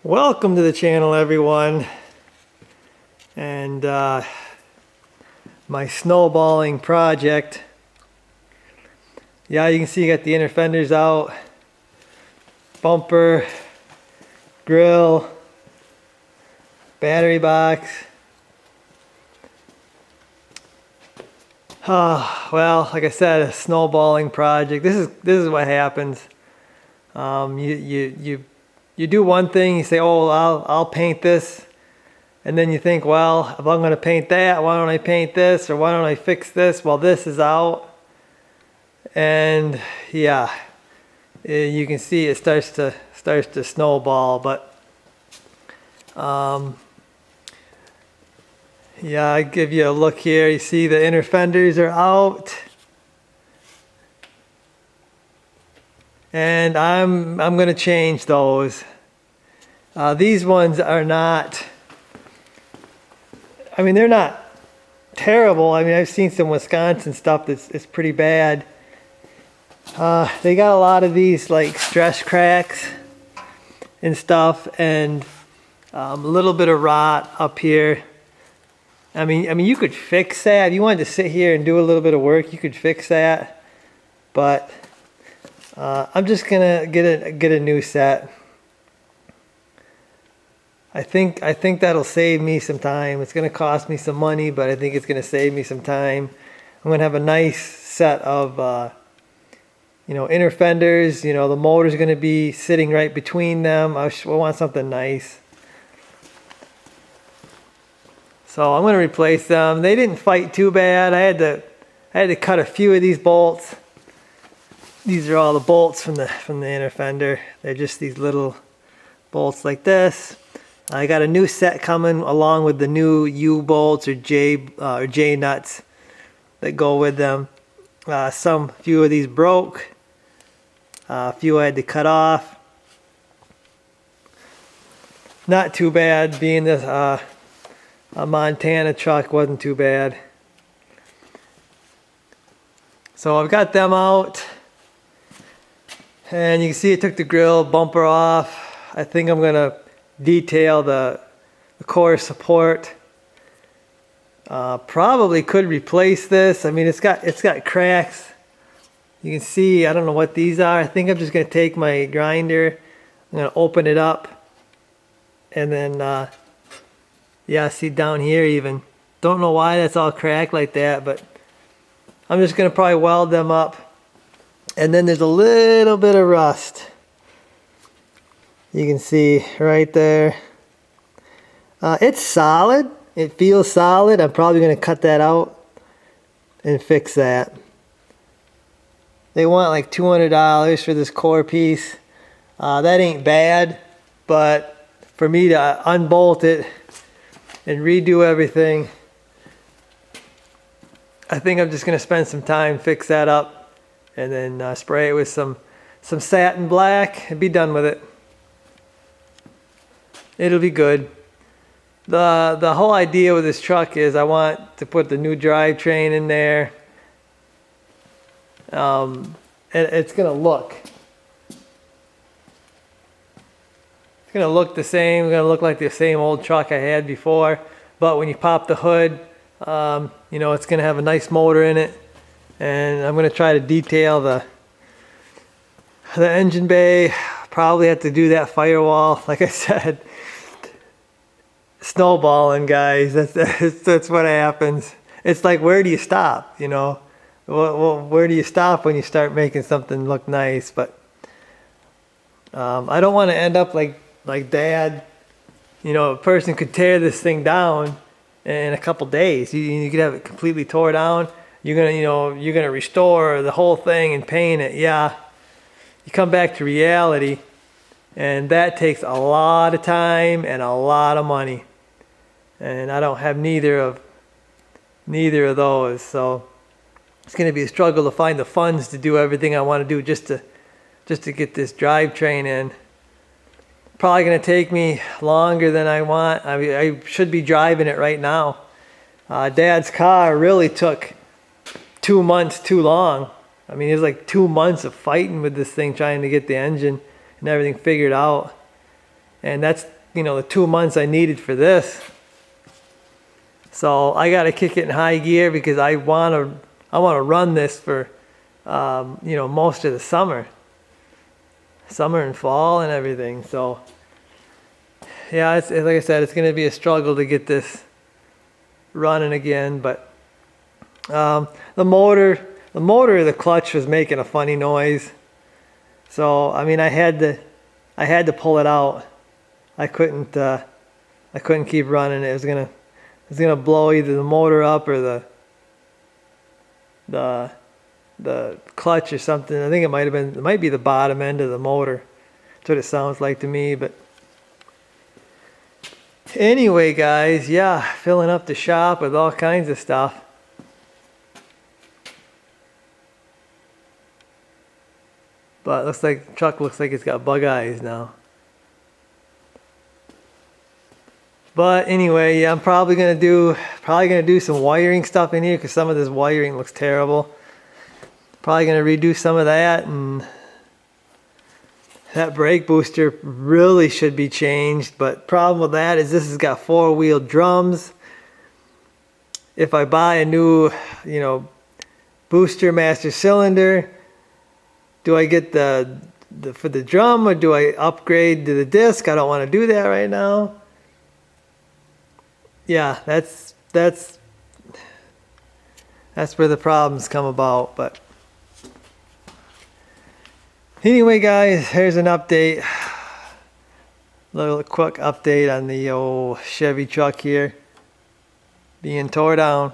Welcome to the channel, everyone, and my snowballing project. Yeah, you can see I got the inner fenders out, bumper, grill, battery box. Well, like I said, a snowballing project. This is what happens. You do one thing, you say, oh, I'll paint this. And then you think, well, if I'm going to paint that, why don't I paint this? Or why don't I fix this while this is out? And yeah, you can see it starts to snowball. But yeah, I give you a look here. You see the inner fenders are out. And I'm going to change those. These ones are not, I mean, they're not terrible. I mean, I've seen some Wisconsin stuff that's pretty bad. They got a lot of these like stress cracks and stuff, and a little bit of rot up here. I mean, you could fix that. If you wanted to sit here and do a little bit of work, you could fix that. But I'm just gonna get a new set. I think that'll save me some time. It's gonna cost me some money, but I think it's gonna save me some time. I'm gonna have a nice set of inner fenders. You know, the motor's gonna be sitting right between them. I want something nice. So I'm gonna replace them. They didn't fight too bad. I had to cut a few of these bolts. These are all the bolts from the inner fender. They're just these little bolts like this. I got a new set coming along with the new U bolts or J nuts that go with them. Few of these broke. A few I had to cut off. Not too bad, being this a Montana truck wasn't too bad. So I've got them out. And you can see it took the grill bumper off. I think I'm gonna detail the core support. Probably could replace this. I mean, it's got cracks. You can see, I don't know what these are. I think I'm just gonna take my grinder. I'm gonna open it up, and then yeah, see down here even. Don't know why that's all cracked like that, but I'm just gonna probably weld them up. And then there's a little bit of rust. You can see right there. It's solid. It feels solid. I'm probably going to cut that out and fix that. They want like $200 for this core piece. That ain't bad, but for me to unbolt it and redo everything, I think I'm just going to spend some time, fix that up, and then spray it with some satin black and be done with it. It'll be good. The whole idea with this truck is I want to put the new drivetrain in there. And it's gonna look the same. It's gonna look like the same old truck I had before. But when you pop the hood, it's gonna have a nice motor in it. And I'm going to try to detail the engine bay. Probably have to do that firewall. Like I said, snowballing, guys. That's what happens. It's like, where do you stop? You know, well, where do you stop when you start making something look nice? But I don't want to end up like Dad. You know, a person could tear this thing down in a couple days. You could have it completely tore down. You're gonna restore the whole thing and paint it. Yeah, you come back to reality, and that takes a lot of time and a lot of money, and I don't have neither of those. So it's gonna be a struggle to find the funds to do everything I want to do just to just to get this drivetrain in. Probably gonna take me longer than I want. I mean, I should be driving it right now. Dad's car really took 2 months too long. I mean, it was like 2 months of fighting with this thing, trying to get the engine and everything figured out. And that's, you know, the 2 months I needed for this. So I got to kick it in high gear because I want to run this for, you know, most of the summer and fall and everything. So yeah, it's, like I said, it's going to be a struggle to get this running again. But the motor, the clutch was making a funny noise. So I mean, I had to pull it out. I couldn't keep running. It was gonna blow either the motor up or the clutch or something. I think it might be the bottom end of the motor. That's what it sounds like to me. But anyway, guys, yeah, filling up the shop with all kinds of stuff. But it looks like the truck looks like it's got bug eyes now. But anyway, yeah, I'm probably gonna do some wiring stuff in here because some of this wiring looks terrible. Probably gonna redo some of that, and that brake booster really should be changed. But problem with that is this has got 4-wheel drums. If I buy a new, you know, booster master cylinder, do I get the for the drum or do I upgrade to the disc? I don't want to do that right now. Yeah, that's where the problems come about. But anyway, guys, here's an update. Little quick update on the old Chevy truck here being tore down.